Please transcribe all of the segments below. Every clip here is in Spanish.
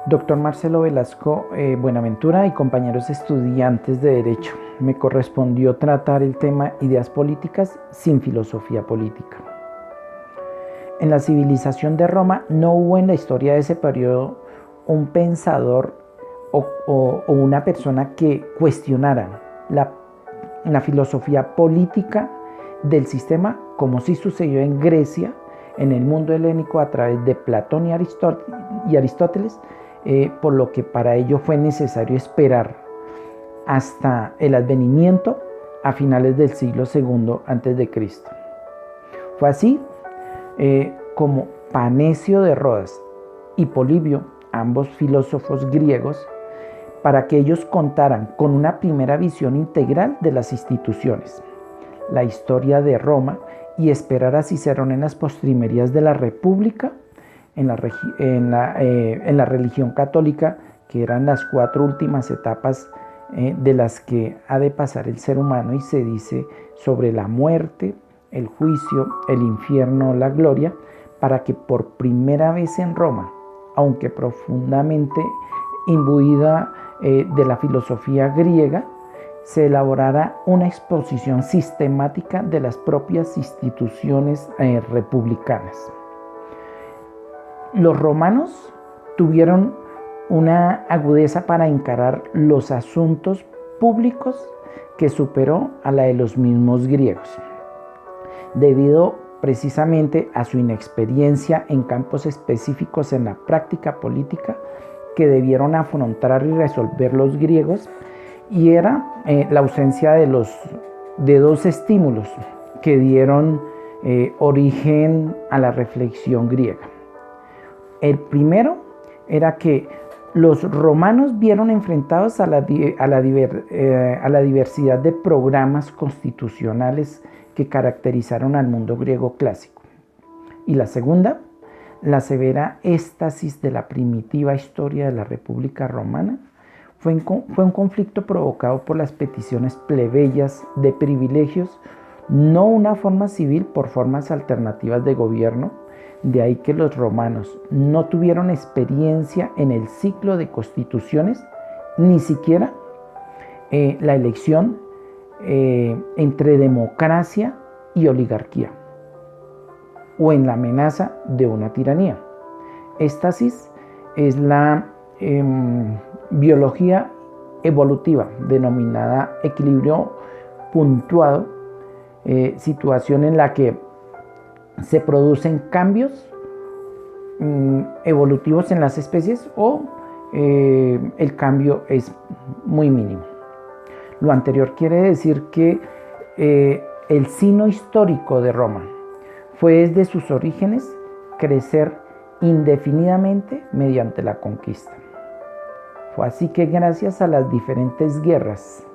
Doctor Marcelo Velasco Buenaventura y compañeros estudiantes de Derecho, me correspondió tratar el tema ideas políticas sin filosofía política. En la civilización de Roma no hubo en la historia de ese periodo un pensador o una persona que cuestionara la filosofía política del sistema, como sí sucedió en Grecia, en el mundo helénico a través de Platón y Aristóteles, por lo que para ello fue necesario esperar hasta el advenimiento a finales del siglo II a.C. Fue así como Panecio de Rodas y Polibio, ambos filósofos griegos, para que ellos contaran con una primera visión integral de las instituciones, la historia de Roma, y esperar a Cicerón en las postrimerías de la República, en la religión católica, que eran las 4 últimas etapas de las que ha de pasar el ser humano, y se dice sobre la muerte, el juicio, el infierno, la gloria, para que por primera vez en Roma, aunque profundamente imbuida de la filosofía griega, se elaborara una exposición sistemática de las propias instituciones republicanas. Los romanos tuvieron una agudeza para encarar los asuntos públicos que superó a la de los mismos griegos, debido precisamente a su inexperiencia en campos específicos en la práctica política que debieron afrontar y resolver los griegos, y era la ausencia de dos estímulos que dieron origen a la reflexión griega. El primero era que los romanos vieron enfrentados a la diversidad de programas constitucionales que caracterizaron al mundo griego clásico. Y la segunda, la severa éstasis de la primitiva historia de la República Romana, fue un conflicto provocado por las peticiones plebeyas de privilegios, no una forma civil por formas alternativas de gobierno. De ahí que los romanos no tuvieron experiencia en el ciclo de constituciones, ni siquiera la elección entre democracia y oligarquía, o en la amenaza de una tiranía. Éstasis es la biología evolutiva, denominada equilibrio puntuado, situación en la que se producen cambios evolutivos en las especies, o el cambio es muy mínimo. Lo anterior quiere decir que el sino histórico de Roma fue desde sus orígenes crecer indefinidamente mediante la conquista. Fue así que gracias a las diferentes guerras,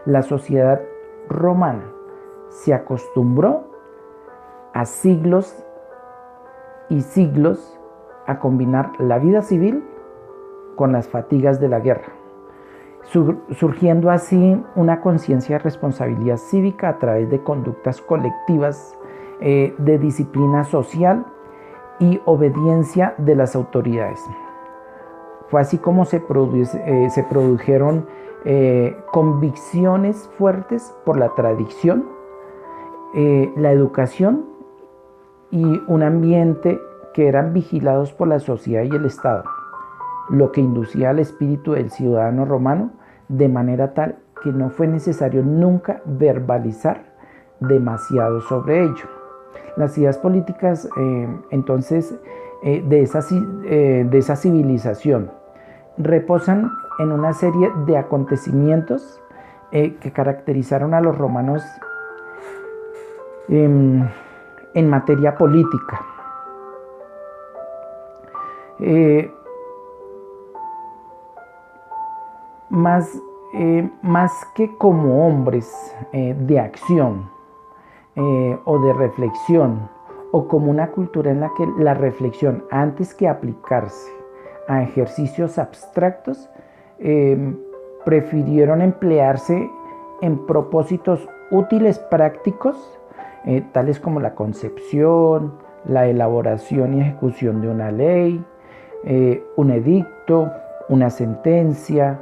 la sociedad romana se acostumbró a siglos y siglos a combinar la vida civil con las fatigas de la guerra, surgiendo así una conciencia de responsabilidad cívica a través de conductas colectivas, de disciplina social y obediencia de las autoridades. Fue así como se produjeron convicciones fuertes por la tradición, la educación y un ambiente que eran vigilados por la sociedad y el Estado, lo que inducía al espíritu del ciudadano romano de manera tal que no fue necesario nunca verbalizar demasiado sobre ello. Las ideas políticas entonces de esa civilización reposan en una serie de acontecimientos que caracterizaron a los romanos en materia política. Más que como hombres de acción o de reflexión, o como una cultura en la que la reflexión, antes que aplicarse a ejercicios abstractos, prefirieron emplearse en propósitos útiles prácticos, tales como la concepción, la elaboración y ejecución de una ley, un edicto, una sentencia,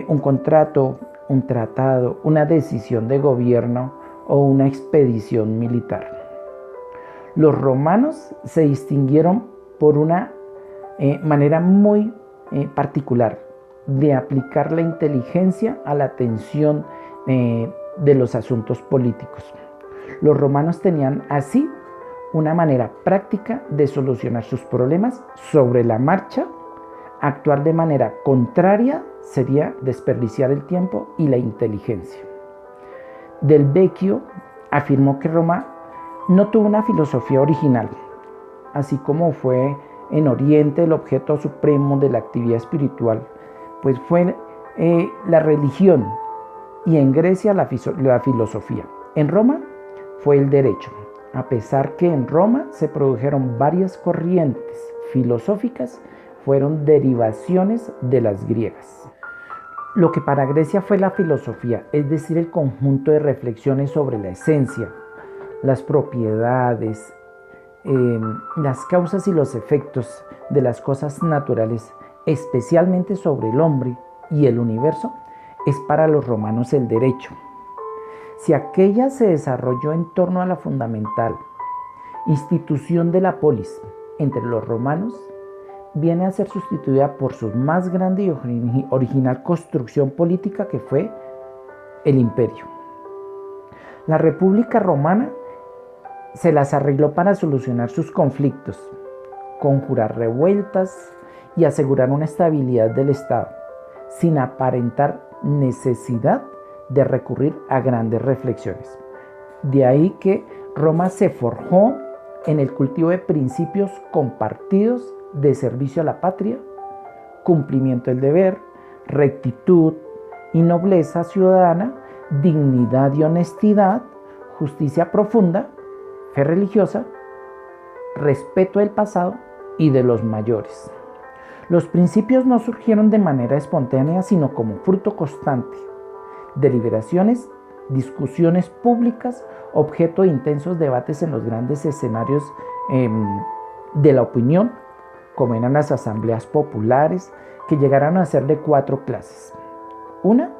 un contrato, un tratado, una decisión de gobierno o una expedición militar. Los romanos se distinguieron por una manera muy particular de aplicar la inteligencia a la atención de los asuntos políticos. Los romanos tenían así una manera práctica de solucionar sus problemas sobre la marcha. Actuar de manera contraria sería desperdiciar el tiempo y la inteligencia. Del Vecchio afirmó que Roma no tuvo una filosofía original, así como fue en Oriente el objeto supremo de la actividad espiritual, pues fue la religión, y en Grecia la filosofía. En Roma fue el derecho, a pesar que en Roma se produjeron varias corrientes filosóficas, fueron derivaciones de las griegas. Lo que para Grecia fue la filosofía, es decir, el conjunto de reflexiones sobre la esencia, las propiedades, las causas y los efectos de las cosas naturales, especialmente sobre el hombre y el universo, es para los romanos el derecho. Si aquella se desarrolló en torno a la fundamental institución de la polis entre los romanos, viene a ser sustituida por su más grande y original construcción política, que fue el imperio. La República Romana se las arregló para solucionar sus conflictos, conjurar revueltas y asegurar una estabilidad del Estado, sin aparentar necesidad de recurrir a grandes reflexiones. De ahí que Roma se forjó en el cultivo de principios compartidos de servicio a la patria, cumplimiento del deber, rectitud y nobleza ciudadana, dignidad y honestidad, justicia profunda, fe religiosa, respeto del pasado y de los mayores. Los principios no surgieron de manera espontánea, sino como fruto constante. Deliberaciones, discusiones públicas, objeto de intensos debates en los grandes escenarios de la opinión, como eran las asambleas populares, que llegaron a ser de 4 clases. Una,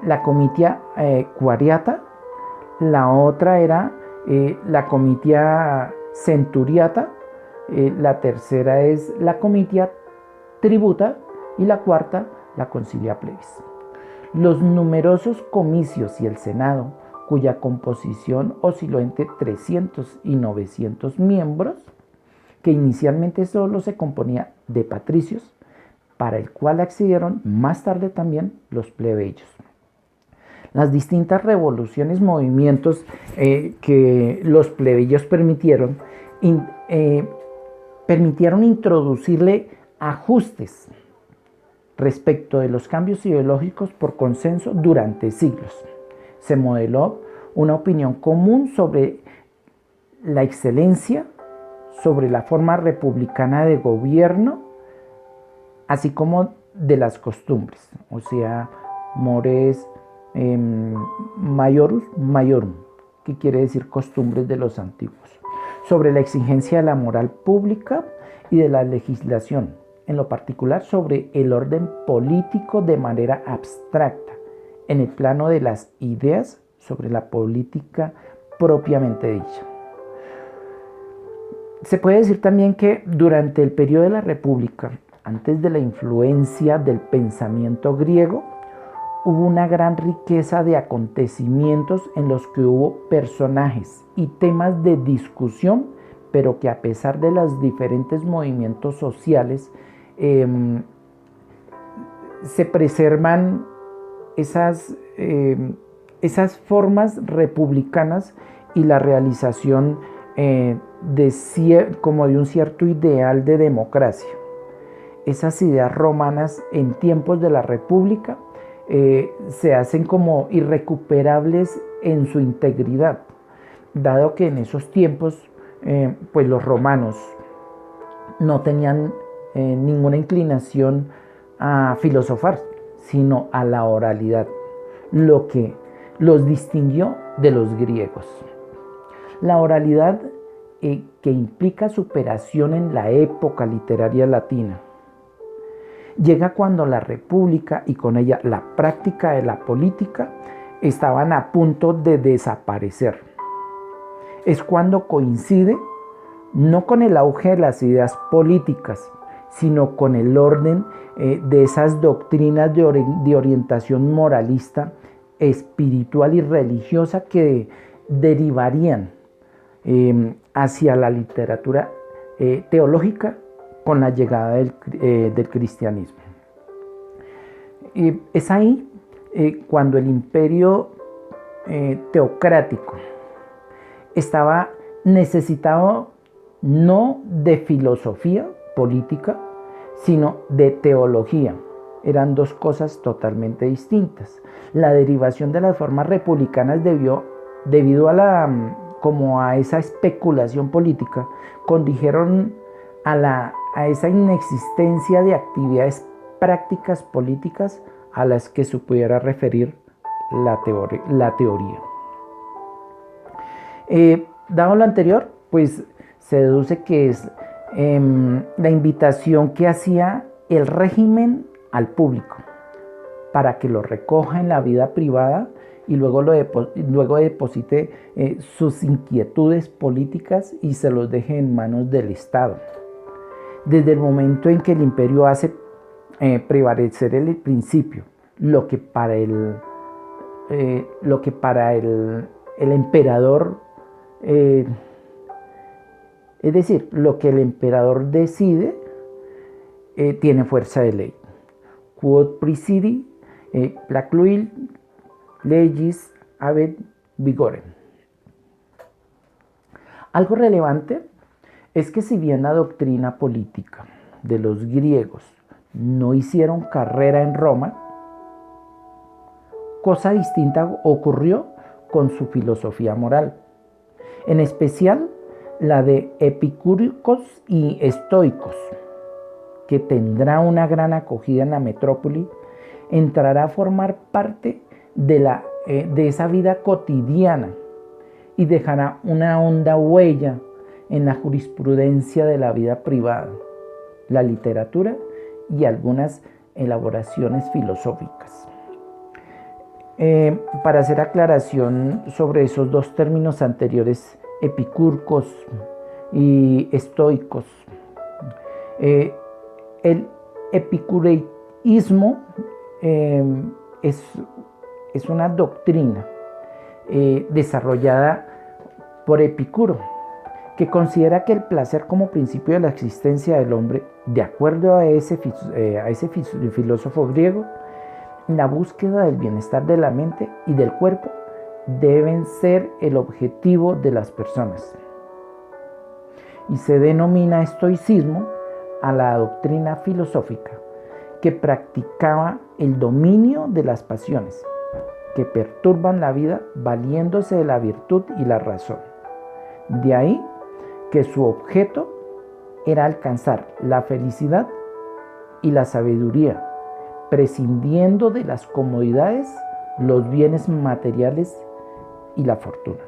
la comitia quariata, la otra era la comitia centuriata, la tercera es la comitia tributa y la cuarta la concilia plebis. Los numerosos comicios y el Senado, cuya composición osciló entre 300 y 900 miembros, que inicialmente solo se componía de patricios, para el cual accedieron más tarde también los plebeyos. Las distintas revoluciones, movimientos que los plebeyos permitieron introducirle ajustes respecto de los cambios ideológicos por consenso durante siglos. Se modeló una opinión común sobre la excelencia, sobre la forma republicana de gobierno, así como de las costumbres, o sea, mores majorus maiorum, que quiere decir costumbres de los antiguos, sobre la exigencia de la moral pública y de la legislación, en lo particular sobre el orden político de manera abstracta, en el plano de las ideas sobre la política propiamente dicha. Se puede decir también que durante el periodo de la República, antes de la influencia del pensamiento griego, hubo una gran riqueza de acontecimientos en los que hubo personajes y temas de discusión, pero que a pesar de los diferentes movimientos sociales, se preservan esas formas republicanas y la realización como de un cierto ideal de democracia. Esas ideas romanas en tiempos de la República se hacen como irrecuperables en su integridad, dado que en esos tiempos pues los romanos no tenían ninguna inclinación a filosofar, sino a la oralidad, lo que los distinguió de los griegos. La oralidad que implica superación en la época literaria latina. Llega cuando la república y con ella la práctica de la política estaban a punto de desaparecer. Es cuando coincide no con el auge de las ideas políticas, sino con el orden de esas doctrinas de orientación moralista, espiritual y religiosa que derivarían hacia la literatura teológica con la llegada del cristianismo. Es ahí cuando el imperio teocrático estaba necesitado no de filosofía política, sino de teología. Eran dos cosas totalmente distintas. La derivación de las formas republicanas debido a esa especulación política, condujeron a esa inexistencia de actividades prácticas políticas a las que se pudiera referir la teoría. Dado lo anterior, pues se deduce que es la invitación que hacía el régimen al público para que lo recoja en la vida privada y luego deposite sus inquietudes políticas y se los deje en manos del Estado. Desde el momento en que el imperio hace prevalecer el principio, lo que para el emperador, es decir, lo que el emperador decide, tiene fuerza de ley. Quod praesidi, placuit legis habet vigorem. Algo relevante es que si bien la doctrina política de los griegos no hicieron carrera en Roma, cosa distinta ocurrió con su filosofía moral, en especial la de epicúricos y estoicos, que tendrá una gran acogida en la metrópoli, entrará a formar parte de esa vida cotidiana y dejará una honda huella en la jurisprudencia de la vida privada, la literatura y algunas elaboraciones filosóficas. Para hacer aclaración sobre esos dos términos anteriores, epicúricos y estoicos, el epicureísmo es una doctrina desarrollada por Epicuro, que considera que el placer como principio de la existencia del hombre, de acuerdo a ese filósofo griego, la búsqueda del bienestar de la mente y del cuerpo deben ser el objetivo de las personas. Y se denomina estoicismo a la doctrina filosófica que practicaba el dominio de las pasiones que perturban la vida valiéndose de la virtud y la razón. De ahí que su objeto era alcanzar la felicidad y la sabiduría, prescindiendo de las comodidades, los bienes materiales y la fortuna.